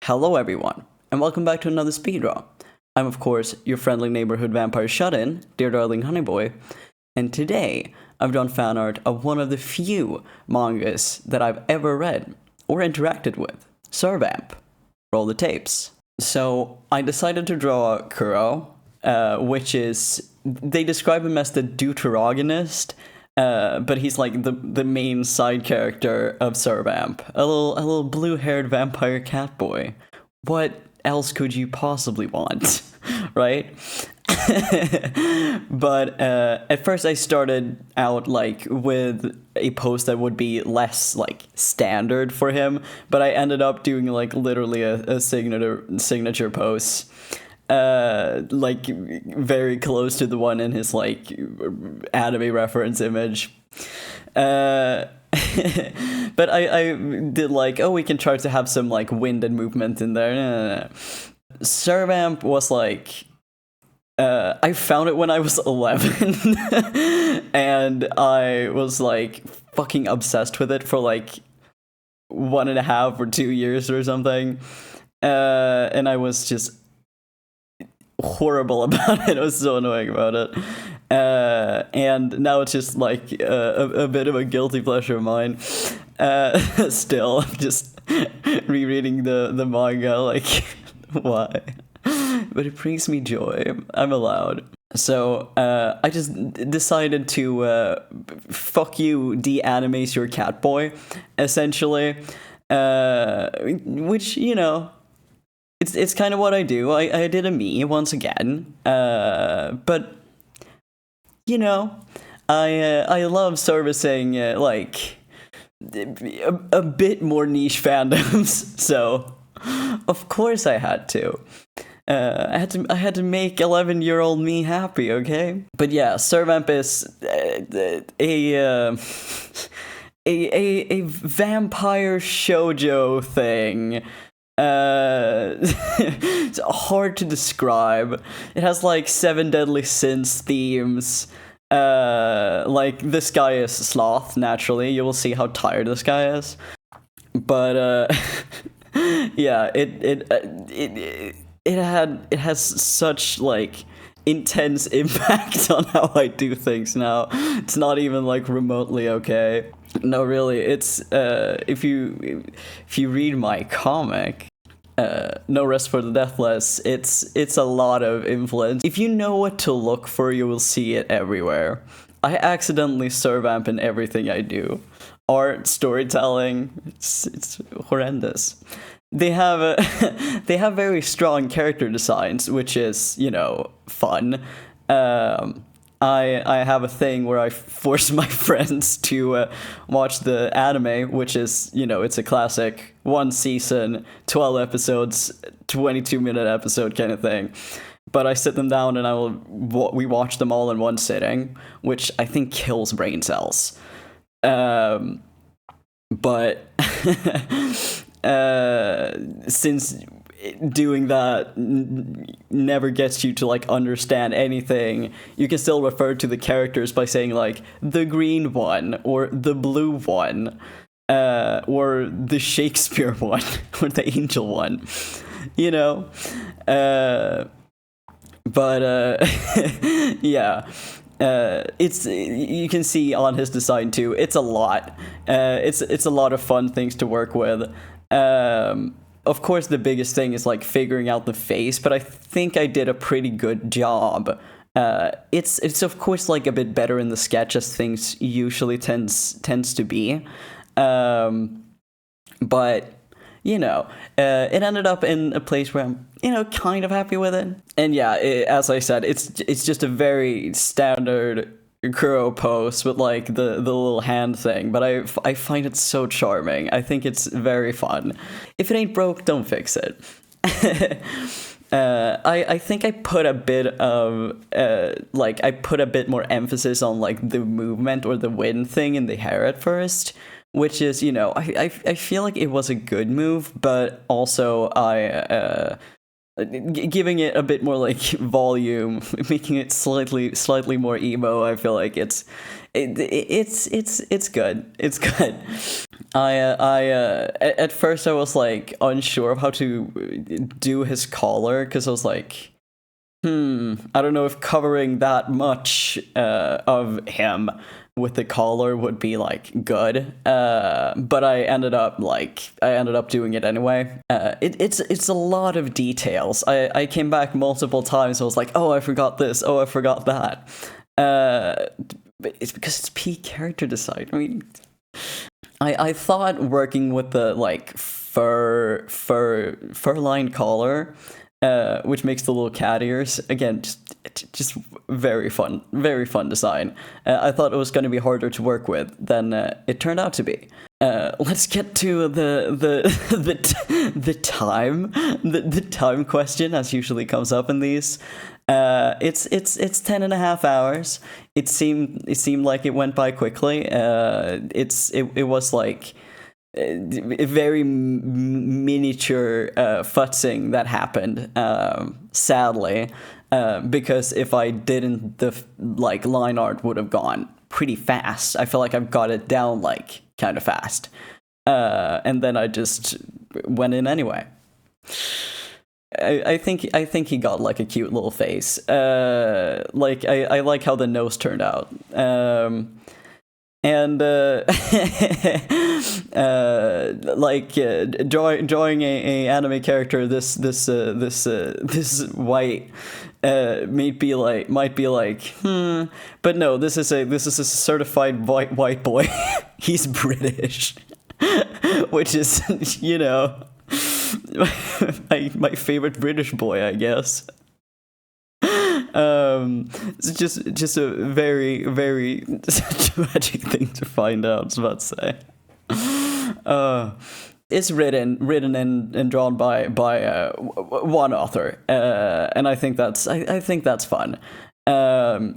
Hello everyone, and welcome back to another speedrun. I'm of course your friendly neighborhood vampire shut-in, dear darling honeyboy, and today I've done fan art of one of the few mangas that I've ever read or interacted with, Servamp. Roll the tapes. So I decided to draw Kuro, which is, they describe him as the deuteragonist, but he's like the main side character of Servamp, a little blue-haired vampire cat boy. What else could you possibly want, right? But at first I started out like with a post that would be less like standard for him, but I ended up doing like literally a signature post. Like very close to the one in his like anime reference image. But I did like, oh, we can try to have some like wind and movement in there. No. Servamp was like, I found it when I was 11 and I was like fucking obsessed with it for like 1.5 or 2 years or something. And I was just horrible about it. I was so annoying about it. And now it's just like a bit of a guilty pleasure of mine. Still, I'm just rereading the manga, like, why? But it brings me joy. I'm allowed. So I just decided to fuck you, de-animate your cat boy, essentially. Which, you know, it's kind of what I do. I did a me once again. But you know, I love servicing like a bit more niche fandoms, so of course I had to. I had to make 11-year-old me happy, okay? But yeah, Servamp is a vampire shoujo thing. It's hard to describe. It has like 7 deadly sins themes. Like this guy is sloth, naturally. You will see how tired this guy is. But yeah, it has such like intense impact on how I do things now. It's not even like remotely okay. No, really, it's if you read my comic, No Rest for the Deathless, it's a lot of influence. If you know what to look for, you will see it everywhere. I accidentally Servamp in everything I do. Art, storytelling, it's horrendous. They have they have very strong character designs, which is, you know, fun. I have a thing where I force my friends to watch the anime, which is, you know, it's a classic 1 season, 12 episodes, 22-minute episode kind of thing. But I sit them down and we watch them all in one sitting, which I think kills brain cells. But since doing that never gets you to like understand anything, you can still refer to the characters by saying like the green one or the blue one, or the Shakespeare one or the angel one, you know. But yeah, it's, you can see on his design too, it's a lot. It's a lot of fun things to work with. Of course, the biggest thing is like figuring out the face, but I think I did a pretty good job. It's of course like a bit better in the sketch, as things usually tends to be. But you know, it ended up in a place where I'm, you know, kind of happy with it. And yeah, as I said, it's just a very standard Kuro pose with like the little hand thing, but I find it so charming. I think it's very fun. If it ain't broke, don't fix it. I think I put a bit of like I put a bit more emphasis on like the movement or the wind thing in the hair at first, which is, you know, I feel like it was a good move, but also giving it a bit more like volume, making it slightly more emo. I feel like it's good. It's good. At first I was like unsure of how to do his collar because I was like, I don't know if covering that much of him with the collar would be like good. But I ended up doing it anyway. It's a lot of details. I came back multiple times. I was like, oh, I forgot this. Oh, I forgot that. But it's because it's peak character design. I mean, I thought working with the like fur-lined collar, which makes the little cat ears again just very fun design. I thought it was going to be harder to work with than it turned out to be. Let's get to the time question, as usually comes up in these. It's 10 and a half hours. It seemed like it went by quickly. It was like a very miniature futzing that happened, sadly, because if I didn't, the like line art would have gone pretty fast. I feel like I've got it down like kind of fast, and then I just went in anyway. I think he got like a cute little face. Like I like how the nose turned out. And like drawing a anime character this white might be like but no, this is a certified white boy. He's British, which is my favorite British boy, I guess. It's just a very, very tragic thing to find out, I was about to say. It's written and drawn by one author, and I think that's fun. To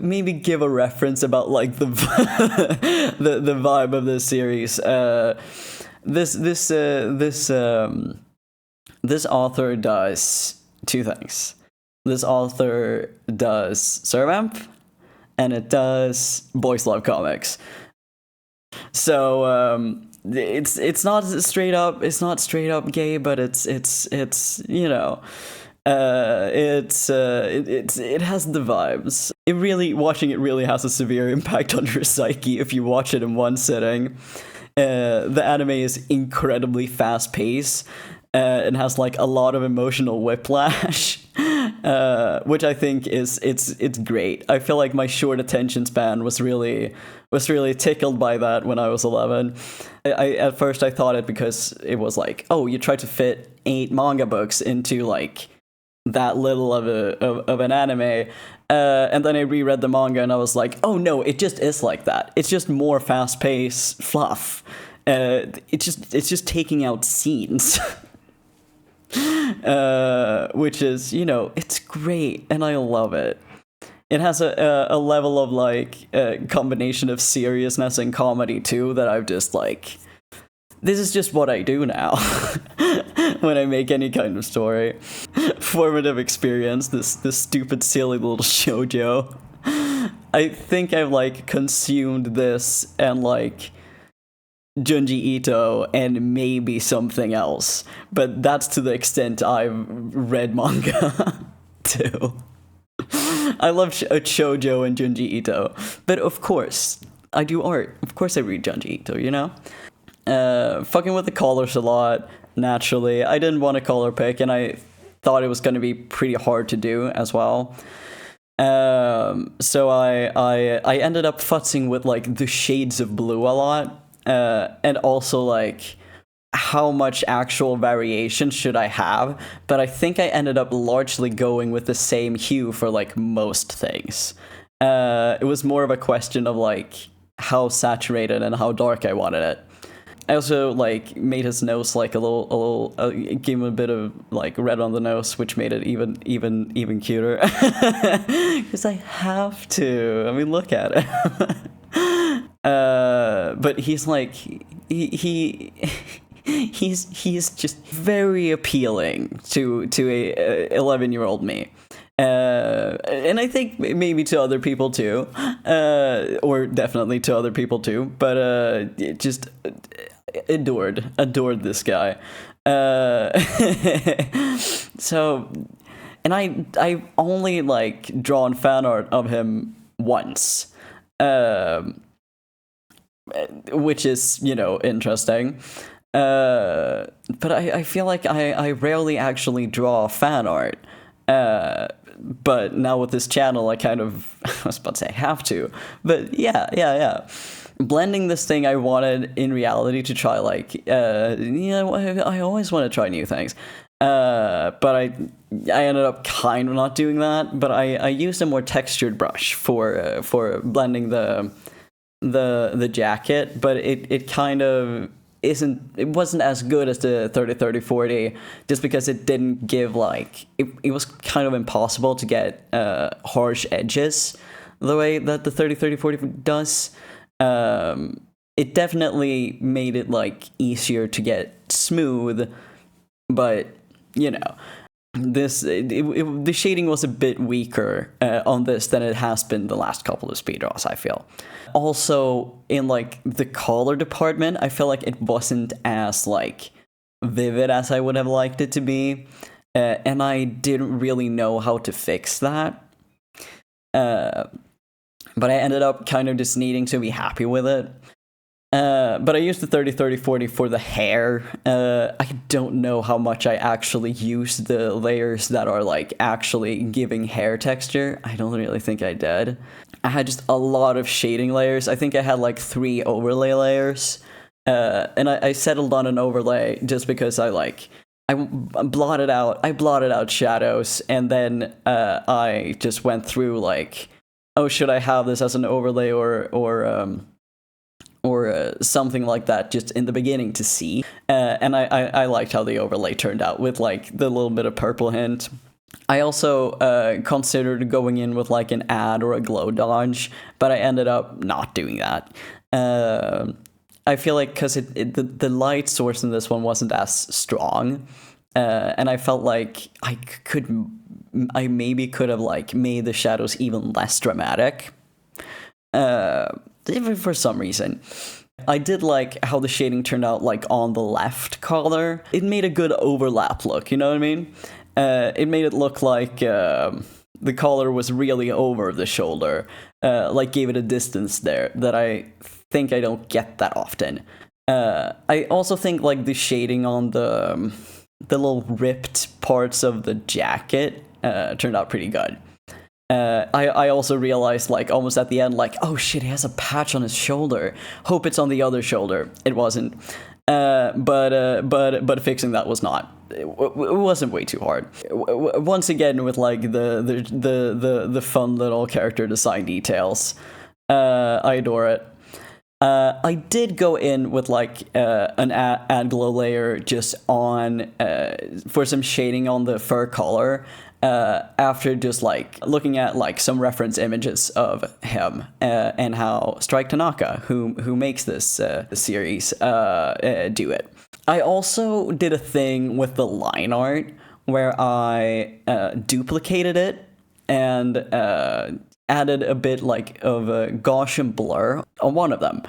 maybe give a reference about like the the vibe of this series. This author does two things. This author does Servamp, and it does Boys Love Comics. So it's not straight up gay, but it has the vibes. Watching it really has a severe impact on your psyche if you watch it in one sitting. The anime is incredibly fast paced. And has like a lot of emotional whiplash, which I think it's great. I feel like my short attention span was really tickled by that when I was 11. At first I thought it because it was like, oh, you tried to fit 8 manga books into like that little of an anime. And then I reread the manga and I was like, oh no, it just is like that. It's just more fast paced fluff. It's just taking out scenes. Which is, it's great, and I love it. It has a level of like combination of seriousness and comedy too that I've just like, this is just what I do now when I make any kind of story. Formative experience, this stupid silly little shoujo. I think I've like consumed this and like Junji Ito and maybe something else, but that's to the extent I've read manga too. I love shoujo and Junji Ito, but of course I do art. Of course I read Junji Ito, fucking with the colors a lot. Naturally, I didn't want a color pick, and I thought it was going to be pretty hard to do as well. So I ended up futzing with like the shades of blue a lot. And also like how much actual variation should I have, but I think I ended up largely going with the same hue for like most things. It was more of a question of like how saturated and how dark I wanted it. I also like made his nose like a little gave him a bit of like red on the nose, which made it even cuter. Because I have to. I mean, look at it. But he's like he's just very appealing to a 11-year-old me. And I think maybe to other people too, or definitely to other people too, but just adored this guy. So, and I've only like drawn fan art of him once, which is, you know, interesting. But I feel like I rarely actually draw fan art. But now with this channel, I kind of, I was about to say have to, but yeah. Blending this thing, I wanted in reality to try like, I always want to try new things. But I ended up kind of not doing that, but I used a more textured brush for blending the jacket, but it kind of it wasn't as good as the 30-30-40, just because it didn't give like it was kind of impossible to get harsh edges the way that the 30-30-40 does. It definitely made it like easier to get smooth, but you know, the shading was a bit weaker on this than it has been the last couple of speedruns, I feel. Also, in like the color department, I feel like it wasn't as like vivid as I would have liked it to be, and I didn't really know how to fix that. But I ended up kind of just needing to be happy with it. But I used the 30-30-40 for the hair. I don't know how much I actually used the layers that are like actually giving hair texture. I don't really think I did. I had just a lot of shading layers. I think I had like 3 overlay layers. And I settled on an overlay just because I blotted out shadows, and then I just went through like, oh, should I have this as an overlay or something like that just in the beginning to see. And I liked how the overlay turned out with like the little bit of purple hint. I also considered going in with like an add or a glow dodge, but I ended up not doing that. I feel like because the light source in this one wasn't as strong, and I felt like I maybe could have like made the shadows even less dramatic. Even for some reason. I did like how the shading turned out like on the left collar. It made a good overlap look, you know what I mean? It made it look like the collar was really over the shoulder, like gave it a distance there that I think I don't get that often. I also think like the shading on the little ripped parts of the jacket turned out pretty good. I also realized, like, almost at the end, like, oh shit, he has a patch on his shoulder. Hope it's on the other shoulder. It wasn't. But fixing that was not. It wasn't way too hard. Once again, with like the fun little character design details, I adore it. I did go in with like an add glow layer just on for some shading on the fur collar. After just like looking at like some reference images of him and how Strike Tanaka, who makes this series, do it. I also did a thing with the line art where I duplicated it and added a bit like of a Gaussian blur on one of them.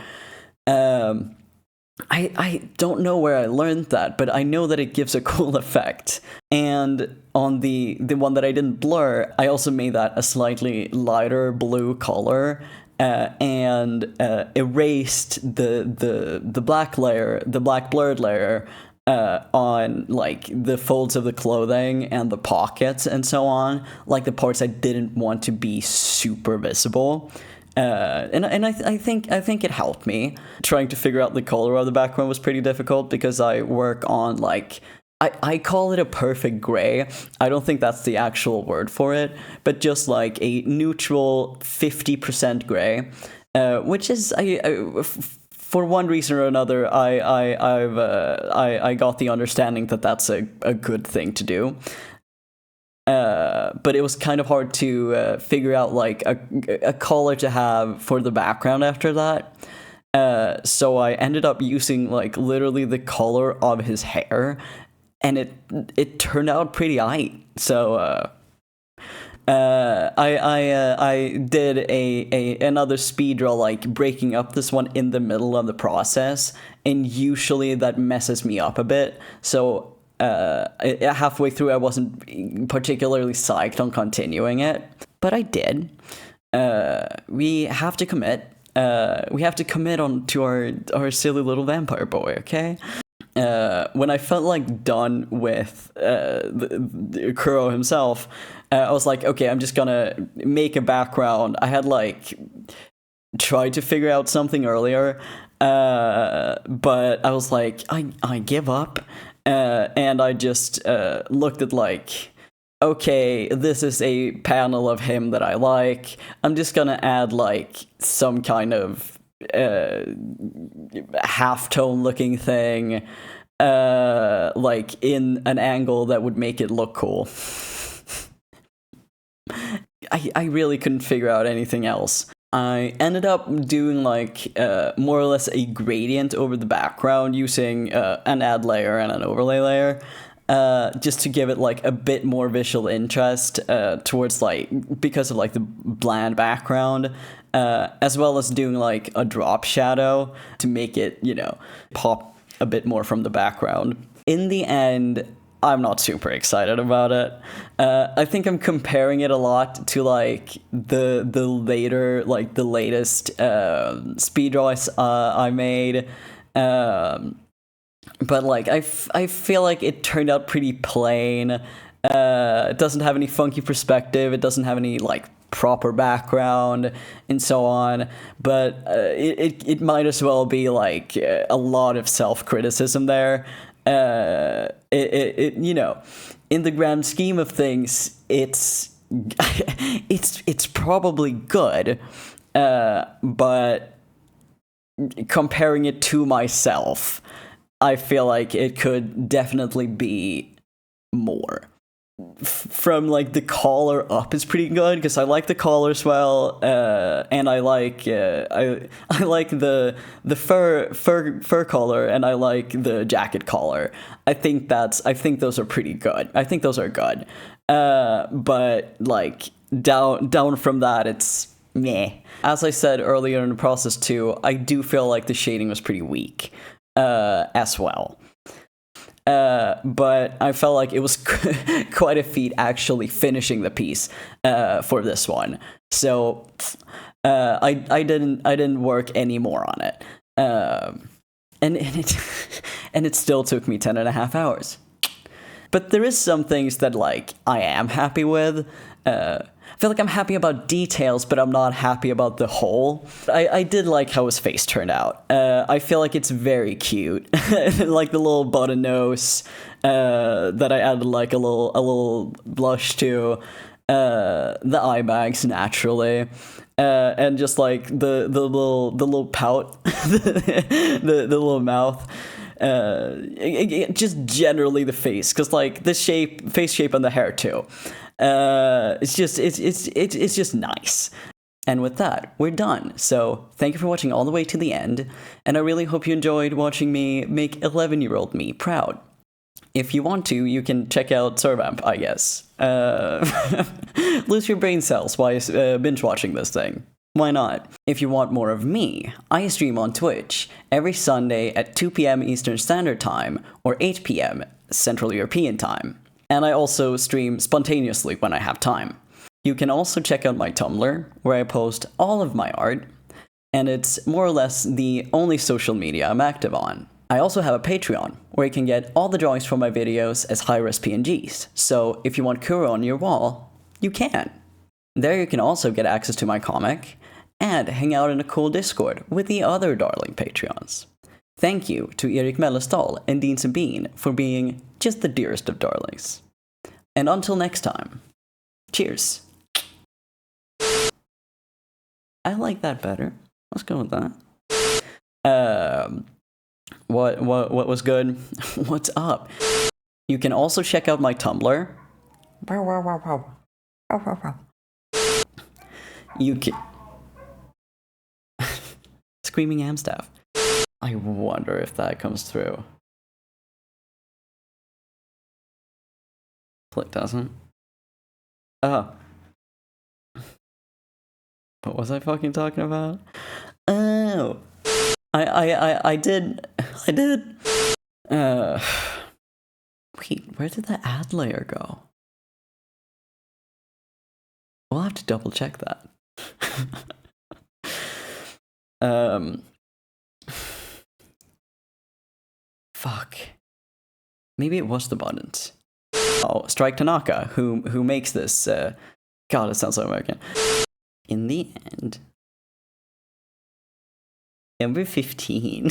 I don't know where I learned that, but I know that it gives a cool effect. And on the one that I didn't blur, I also made that a slightly lighter blue color and erased the black layer, the black blurred layer on like the folds of the clothing and the pockets and so on, like the parts I didn't want to be super visible. And I think it helped me. Trying to figure out the color of the background was pretty difficult because I work on like I call it a perfect gray. I don't think that's the actual word for it, but just like a neutral 50% gray, which is for one reason or another I got the understanding that that's a good thing to do. But it was kind of hard to figure out like a color to have for the background after that. So I ended up using like literally the color of his hair, and it turned out pretty aight. So I did another speedrun, like breaking up this one in the middle of the process, and usually that messes me up a bit. So halfway through, I wasn't particularly psyched on continuing it, but I did. We have to commit. We have to commit on to our silly little vampire boy, okay? When I felt like done with the Kuro himself, I was like, okay, I'm just gonna make a background. I had like tried to figure out something earlier, but I was like, I give up, and I just looked at like, okay, this is a panel of him that I like. I'm just gonna add like some kind of halftone looking thing, like in an angle that would make it look cool. I really couldn't figure out anything else. I ended up doing like more or less a gradient over the background using an add layer and an overlay layer, just to give it like a bit more visual interest towards like, because of like the bland background, as well as doing like a drop shadow to make it, you know, pop a bit more from the background. In the end, I'm not super excited about it. I think I'm comparing it a lot to like the later, like the latest speedruns I made. But like I feel like it turned out pretty plain. It doesn't have any funky perspective. It doesn't have any like proper background and so on. But it might as well be like a lot of self-criticism there. You know, in the grand scheme of things, it's it's probably good, but comparing it to myself, I feel like it could definitely be more. From like the collar up is pretty good because I like the collar as well, and I like I like the fur collar, and I like the jacket collar. I think those are pretty good. I think those are good, but like down from that, it's meh. As I said earlier in the process too, I do feel like the shading was pretty weak, as well. But I felt like it was quite a feat actually finishing the piece for this one. So I didn't work any more on it, and it still took me 10.5 hours. But there is some things that like I am happy with. I feel like I'm happy about details, but I'm not happy about the whole. I did like how his face turned out. I feel like it's very cute. Like the little button nose that I added like a little blush to. The eye bags naturally. And just like the little pout, the little mouth. Just generally the face, because like the face shape on the hair too. It's just nice. And with that, we're done. So thank you for watching all the way to the end, and I really hope you enjoyed watching me make 11-year-old me proud. If you want to, you can check out Servamp, I guess. Lose your brain cells while binge watching this thing. Why not? If you want more of me, I stream on Twitch every Sunday at 2 p.m. Eastern Standard Time or 8 p.m. Central European Time. And I also stream spontaneously when I have time. You can also check out my Tumblr, where I post all of my art, and it's more or less the only social media I'm active on. I also have a Patreon, where you can get all the drawings from my videos as high-res PNGs, so if you want Kuro on your wall, you can. There you can also get access to my comic, and hang out in a cool Discord with the other darling Patreons. Thank you to Erik Mellestal and Dean Sabine for being just the dearest of darlings. And until next time, cheers. I like that better. Let's go with that. What was good? What's up? You can also check out my Tumblr. You can... Screaming Amstaff. I wonder if that comes through. It doesn't. Oh. What was I fucking talking about? Oh, I did. Uh, wait, where did the ad layer go? We'll have to double check that. Fuck. Maybe it was the buttons. Oh, Strike Tanaka, who makes this. God, it sounds so American. In the end, number 15.